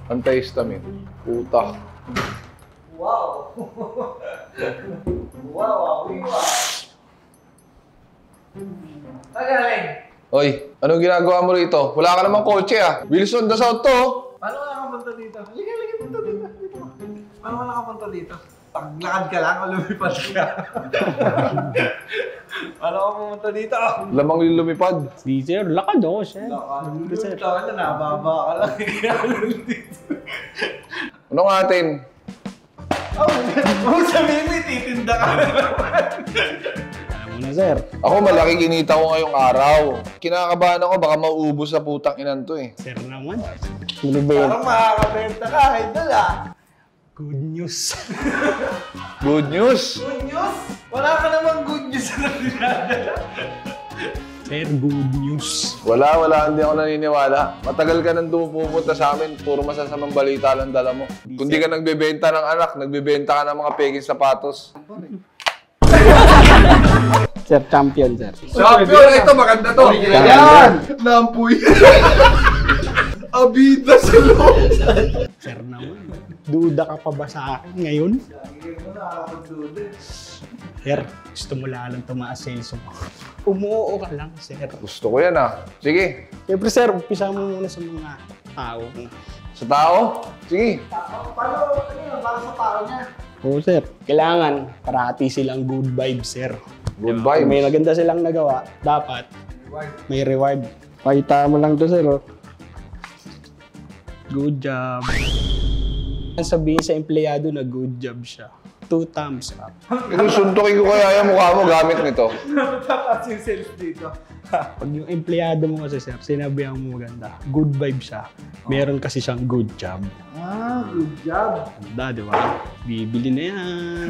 Antihistamine. Puta. Wow! Wow! Tagaling! Oy, anong ginagawa mo rito? Wala ka namang kotse ah. Wilson, the South to. Paano ka nakapunta dito? Halika, punta dito. Paano ka nakapunta dito? Paglakad ka lang o lumipad ka? Paano ka pumunta dito? Lamang yung lumipad. Di sir, lakad ako siya. Lumipad ka na, nababa ka lang. Anong atin? Oh, sabihin mo, titinda ka na naman. Alam mo na sir. Ako malaki kinita ko ngayong araw. Kinakabahan ako, baka mauubos sa putang inan to eh. Sir naman. Ano ba yun? Parang makakabenta ka, idol ah. Good news. Good news! Good news? Wala ka namang good news na dinadala. Sir, good news. Wala, hindi ako naniniwala. Matagal ka nang pupunta sa amin, puro masasamang balita lang dala mo. Kung di ka nagbebenta ng anak, nagbebenta ka ng mga peking sapatos. Sir, champion sir. Champion! Ito, maganda to! Yan! Lampuy! Abida sa loob! Sir naman. Duda ka pa ba sa akin ngayon? Hindi mo nakakapagduda. Sir, gusto mo lalang tumaas-senso mo. Umuo ka lang, sir. Gusto ko yan ah. Sige. Siyempre sir, umpisa mo muna sa mga tao. Sa tao? Sige. Paano, para sa tao niya? Oo sir. Kailangan, parati silang good vibes, sir. Good Kung may vibes. maganda silang nagawa, dapat may reward. Pakita mo lang to, sir. Oh. Good job. Sabihin sa empleyado na good job siya. 2 thumbs up. Inusuntokin ko kaya yung mukha mo gamit nito. Tapos yung sales dito. Pag yung empleyado mo kasi, sir, sinabihan mo maganda, good vibe siya. Meron kasi siyang good job. Ah, good job. Ganda, di ba? Bibili na yan.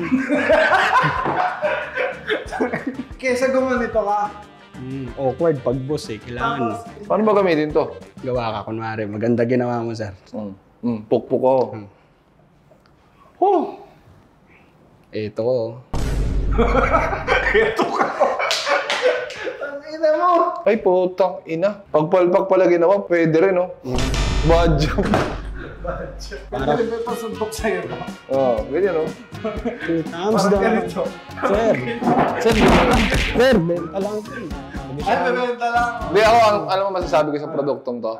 Kesa gumanito ka. Awkward pag boss eh. Kailangan Paano ba gamitin to? gawa ka. Kunwari, maganda ginawa mo, sir. Pukpuk ko. Oh! Ito ko. Ang ina mo. Ay, putang ina. Pagpalpak pala ginawa, pwede rin, no? Bad job. Para may pasuntok sa'yo to. Oo, ganyan, no? 2 thumbs Parang down. ganito. Sir, sir, benta lang. Ay, bebenta lang. Hindi ako, alam mo masasabi ko sa produktong to?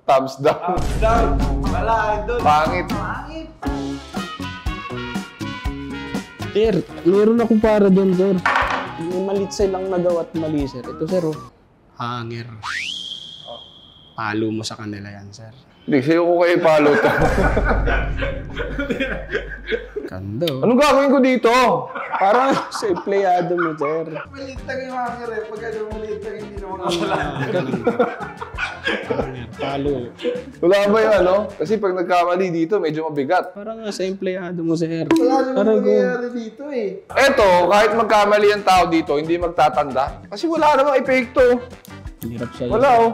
Thumbs down. Down. Wala, idol. Pangit. Pangit. Sir, meron ako para doon, sir. Yung malit silang nagawa at mali, sir. Ito, sir, oh. Hanger. Palo mo sa kanila yan, sir. Hindi, sa'yo ko kayo ipalo to. Ganda, oh. Anong gagawin ko dito? Parang sa empleyado mo, sir. Maliit lang yung hanger eh. Pag ano maliit lang, hindi naman kasalanan. Hanger, palo. Wala ba yung ano? Kasi pag nagkamali dito, medyo mabigat. Parang sa empleyado mo, sir. Wala naman Parang nangyayari dito eh. Eto, kahit magkamali ang tao dito, hindi magtatanda. Kasi wala namang epekto. hirap sa'yo. Wala, oh.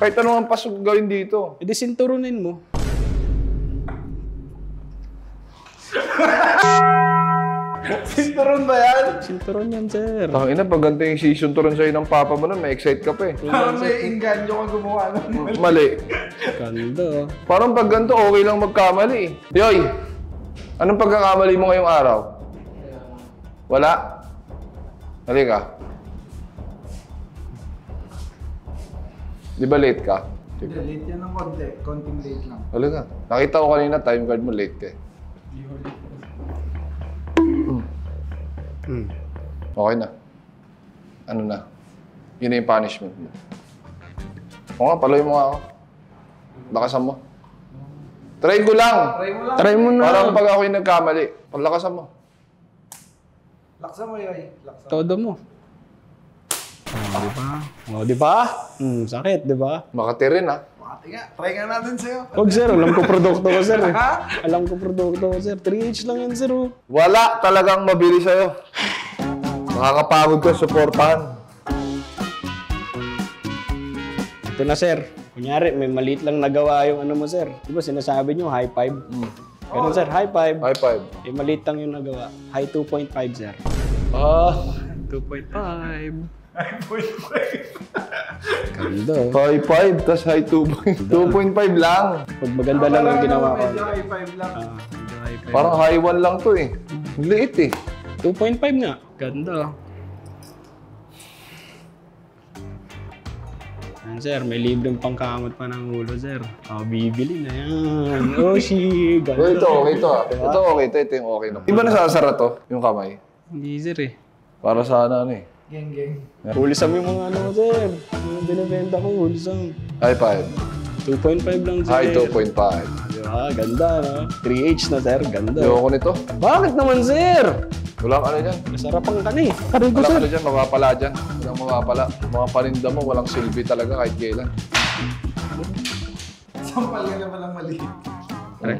Kahit ano ang pasok gawin dito. E di sinturunin mo. Sinturon ba yan? Sinturon yan, sir. Tangina, pag ganito yung season turon sa'yo ng papa mo nun, may excite ka pa eh. Parang may inganyo ka gumawa ng Mali. Ganda, oh. Parang pag ganito, okay lang magkamali eh. Yoy, anong pagkakamali mo ngayong araw? Wala? Halika. Di ba late ka? Late yan ng konti. Konting late lang. Halika. Nakita ko kanina, time card mo late ka eh. Okay na. Ano na? Yun na yung punishment mo. O nga, paloy mo nga ako. Lakasan mo. Try ko lang. Try mo lang. Try mo na. Parang pag ako'y nagkamali, palakasan mo. Laksa mo yun. Laksa mo. Todo mo. Di ba? Di ba? Sakit, di ba? Makati rin ha. Makati nga. Try nga natin sa'yo. Huwag, sir. Alam ko produkto ko, sir. Ha? Alam ko produkto ko, sir. 3H lang yan, sir. Oh. Wala talagang mabili sa'yo. Nakakapagod ko, supportahan. Ito na, sir. Kunyari, may maliit lang nagawa yung ano mo, sir. Di ba sinasabi nyo, high five? Ganun, sir. High five. High five. Eh, maliit lang yung nagawa. High 2.5, sir. 2.5. Ganda. High 5, tas high 2.5 lang. Pag maganda lang yung ginawa ko. Medyo high 5 lang. Medyo high five. Parang high 1 lang to eh. Ang liit eh. 2.5 nga. Ganda. Yan, sir. May libreng pangkamot pa ng ulo, sir. Bibili na yan. Oshi. Oh, Ganda. ito okay to ah. Ito okay to. Ito yung okay na. Di ba nasasara to? Yung kamay? Hindi, sir eh. Para sa ano eh. Geng. Hulisam yung mga ano, sir. Yung binibenta ko, hulisam. High 5. 2.5 lang, sir. High 2.5. Diba? Ganda, no? 3H na, sir. Ganda. Ayoko nito. Bakit naman, sir? Walang ano dyan. Masarapan ka na eh. Aray ko, Walang sir. ano dyan, mapapala dyan. Walang mapapala. Mga paninda mo, walang silbi talaga kahit kailan. Sampal ka naman ng maliit. Aray.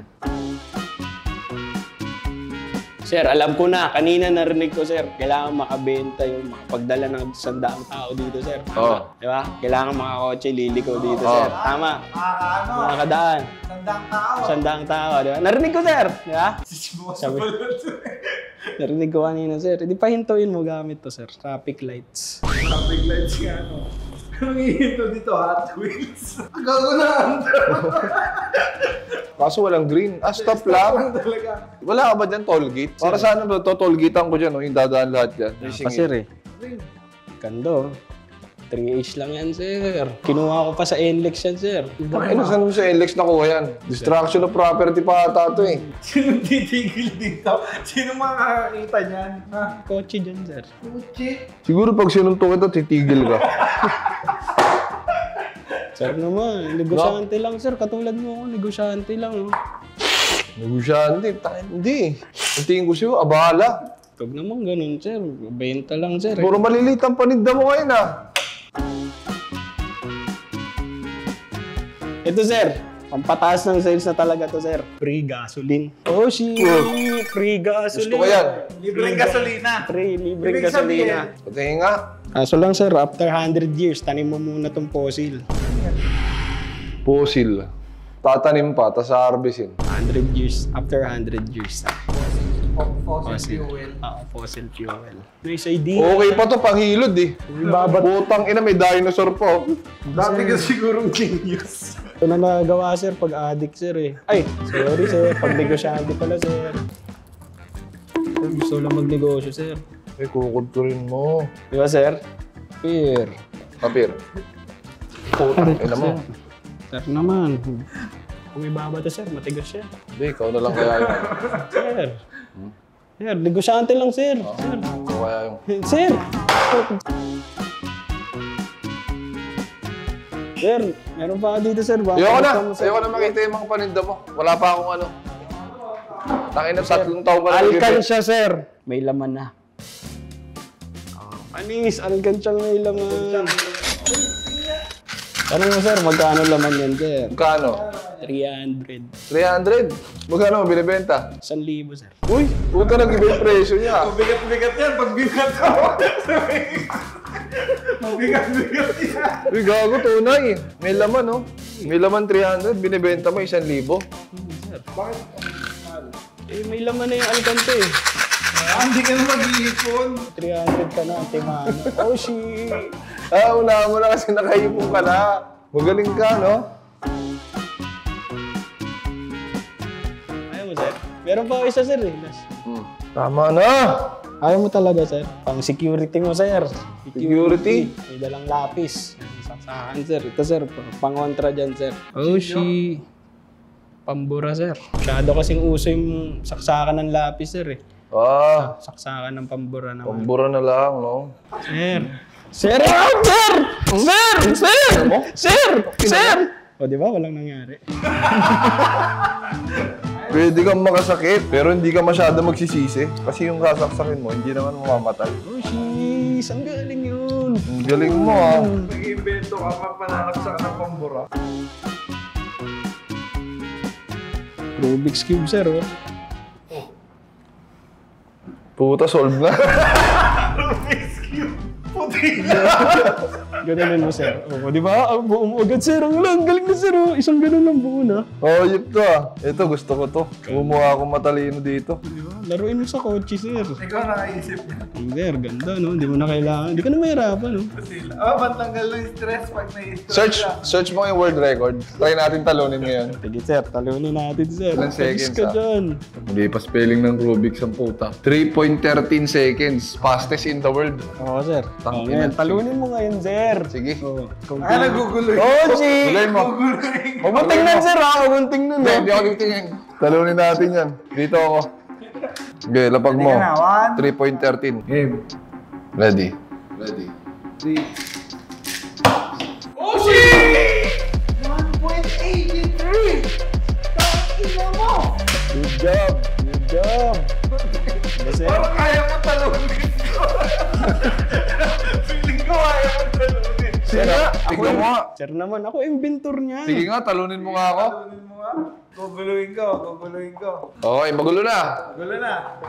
Sir, alam ko na. Kanina narinig ko, sir. Kailangan makabenta yung makapagdala ng 100 tao dito, sir. Oo. Di ba? Kailangan mga kotse liliko dito, Oo. sir. Tama. Ano? Makakadaan. Tandang tao. 100 tao, di ba? Narinig ko, sir. Di ba? Sisibaw sa Sabi- balon. Narinig ko kanina, sir. Hindi pa hintuin mo gamit to, sir. Traffic lights. Traffic lights nga, ano. Anong ihinto dito, Hot Wheels? Gago na. Kaso walang green. Stop lang. Talaga. Wala ka ba dyan toll gate? Para sana ba to toll gatean ko dyan, oh, yung dadaan lahat dyan. Yung Pa, singit. sir, eh. Ganda, oh. 3H lang yan, sir. Kinuha ko pa sa NLEX yan, sir. Ano saan mo sa LX nakuha yan? Destruction of property pa ata to eh. Sinong titigil dito? Sino makakakita niyan? Ha? Kotse dyan, sir. Uchi. Siguro pag sinuntok ito, titigil ka. Sir naman, negosyante lang, sir. Katulad mo ako, negosyante lang, oh. Negosyante. Hindi. Ang tingin ko sa'yo, abala. Huwag naman ganun, sir. Benta lang, sir. Puro maliliit ang paninda mo ngayon ah. Ito, sir. Pampataas ng sales na talaga to, sir. Free gasoline. Oh, free gasoline. Gusto ko yan. Libreng gasolina. Free, libreng Ibig gasolina. Patingin nga. Kaso lang, sir, after 100 years, tanim mo muna tong fossil. Fossil. Tatanim pa, tas harvestin. 100 years. After 100 years. Fossil fuel. Fossil fuel. Nice idea. Okay pa to, panghilod eh. Putang ina, may dinosaur po. Dati ka sigurong genius. Ito na nagawa, sir, pag addict, sir, eh. Ay, sorry, sir. Pag negosyante pala, sir. Sir, gusto lang magnegosyo, sir. Eh, kukudkurin mo. Di ba, sir? Fair. Papir. Putang ina mo. Sir naman. Kung ibaba to, sir, matigas siya. Hindi, ikaw na lang kaya yun. Sir. Sir, negosyante lang, sir. Sir. Ikaw kaya yung... Sir! Sir, meron pa dito, sir. Ayoko na. Ayoko na makita yung mga paninda mo. Wala pa akong ano. Tangin na 3 taong ka na. Alkansya, sir. May laman na. Panis, alkansyang may laman. Tanong mo, sir, magkano laman yan, sir? Magkano? 300. 300? Magkano mo binibenta? 1,000, sir. Uy, puta nag-iba yung presyo niya. Mabigat-bigat yan pag bigat ako. Mabigat-bigat yan. Uy, gago, tunay. May laman, oh. May laman 300, binibenta mo 1,000. Sir. Bakit? Eh, may laman na yung alkante, eh. Hindi ka na mag-iipon. 300 ka na, timano. Oh, shit. Unahan mo na kasi nakaipon ka na. Magaling ka, no? Ayaw mo, sir? Meron pa ako isa, sir, eh. Last. Tama na! Ayaw mo talaga, sir? Pang security mo, sir. Security? May dalang lapis. Saksakan, sir. Ito, sir. Pang-kontra dyan, sir. Oh, shi. Pambura, sir. Masyado kasing uso yung saksakan ng lapis, sir, eh. Saksakan ng pambura naman. Pambura na lang, no? Sir! Sir! Sir! Sir! Sir! Sir! Sir! O, di ba? Walang nangyari. Pwede kang makasakit, pero hindi ka masyado magsisisi. Kasi yung sasaksakin mo, hindi naman mamamatay. Oh, sheesh! Ang galing yun! Ang galing mo, ah. Nag-iimbento ka pa pananaksak ng pambura. Rubik's Cube, sir, oh. Puta, solve na. Rubik's Cube. Puti Ganonin mo, sir. O, di ba? Buo mo agad, sir. Ang galing na, sir. Oh. Isang ganun lang buo na. Oh, yun to ah. Ito, gusto ko to. Kumuha akong matalino dito. Di ba? Laruin mo sa kotse, sir. Ikaw nakaisip niya. Sir, ganda, no? Hindi mo na kailangan. Hindi ka na mahirapan, no? Matanggal lang yung stress pag na-stress Search mo yung world record. Try natin talunin ngayon. Sige, sir. Talunin natin, sir. Ilang Palis seconds, ka ah? dyan. Hindi pa spelling ng Rubik's ang puta. 3.13 seconds. Fastest in the world. Oo, sir. Tangina. Ngayon, talunin mo ngayon, sir. Sige. Oo. nagugulo Oh, G! Gulayin mo. Huwag mo tingnan, sir, ha? Huwag mo tingnan, Hindi, ha? hindi ako titingin. Talunin natin yan. Dito ako. Okay, lapag mo. Ready ka na, 3.13. Game. Ready. 3. Oh, shit! 1.83! Ina mo! Good job. Good job. Diba, sir? Parang kaya mo talunin ko. Feeling ko kaya mo talunin. Sige nga. Tingnan mo nga. Sir naman, ako inventor niya. Sige nga, talunin mo nga ako. Talunin mo nga. Guguluhin ko. Okay, magulo na. Gulo na.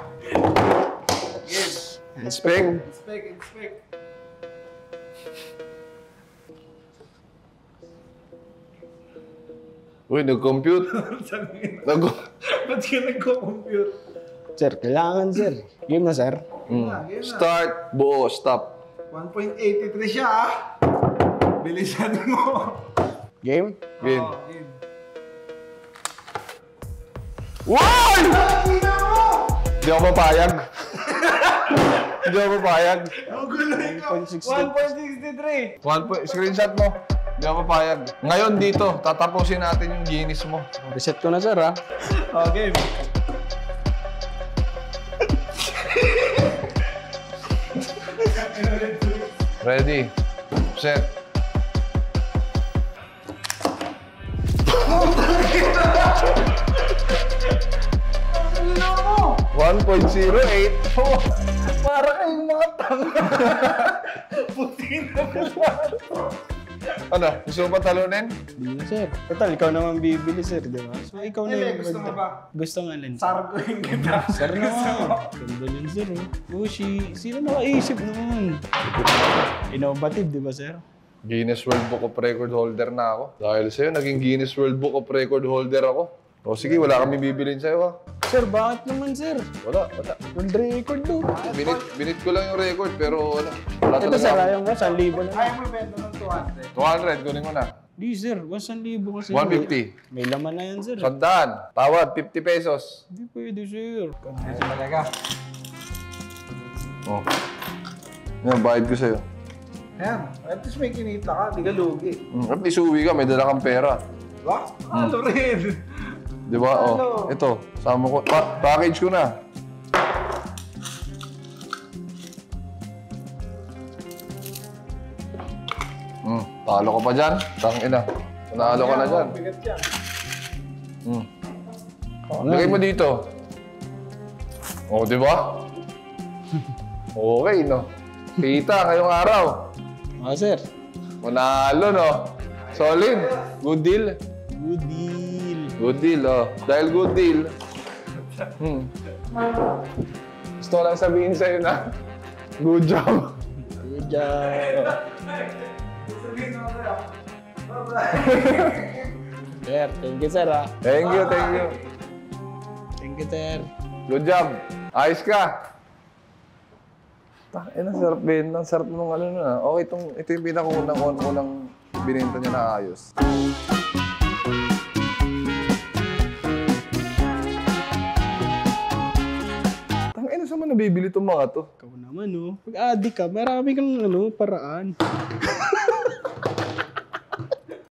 Game. Inspect. Inspect. Uy, nag-compute. Ba't ka nagko-compute? Sir, kailangan, sir. Game na, sir. Game na. Start, buo, stop. 1.83 siya Bilisan mo. Game? Game. Oh, game. Wow! Ina mo! Hindi ako papayag. Hindi ako papayag. Guguluhin ko. 1.63. 1.63. Screenshot mo. Hindi ako papayag. Ngayon dito, tatapusin natin yung Guinness mo. Reset ko na, sir, ha? Oh, game. Ready? Set. Ina mo! 1.08. Para kayong mga tanga. Puti na Ano? Gusto mo pa talunin? Hindi na, sir. Total, ikaw naman bibili, sir, di ba? So, ikaw na Hindi, yung gusto mo ba? Gusto nga lang. Sargohin kita. Sir naman. Ganda yun, sir. Oh, sino nakaisip naman? Innovative, di ba, sir? Guinness World Book of Record holder na ako. Dahil sa'yo, naging Guinness World Book of Record holder ako. O sige, wala kami bibilin sa'yo ha. Sir, bakit naman, sir? Wala. World record, do. Binit ko lang yung record pero wala. Wala Ito, talaga sir, ako. ayaw mo, 1,000 na. Ayaw mo benta ng 200. 200, kunin mo na. Di, sir, 1,000 kasi. 150. May laman na yan, sir. Sandaan. Tawad, 50 pesos. Hindi pwede, sir. Ayos talaga. Oh. Yan, bayad ko sa'yo. Ayan. At least may kinita ka. Di ka lugi. At least uwi ka, may dala kang pera. Diba? Ano rin? Di ba? Oh, Ano? ito. Sama ko. Package ko na. Talo ka pa dyan. Tangina. Panalo ka na dyan. Bigat yan. Lagay mo dito. Oh, di ba? Okay, no? Kita ngayong araw. Ah, sir. Manalo, no? Solid. Good deal. Good deal. Good deal, oh. Dahil good deal. Gusto ko lang sabihin sa'yo na good job. Good job. Sir, thank you, sir, ha? Thank you, thank you. Thank you, sir. Good job. Ayos ka. Ang sarap din. Ang sarap nung ano na. Okay, ito yung pinakaunang binenta niya na ayos. Tangina, saan mo nabibili itong mga to? Ikaw naman, no? Pag-addict ka, marami kang, paraan.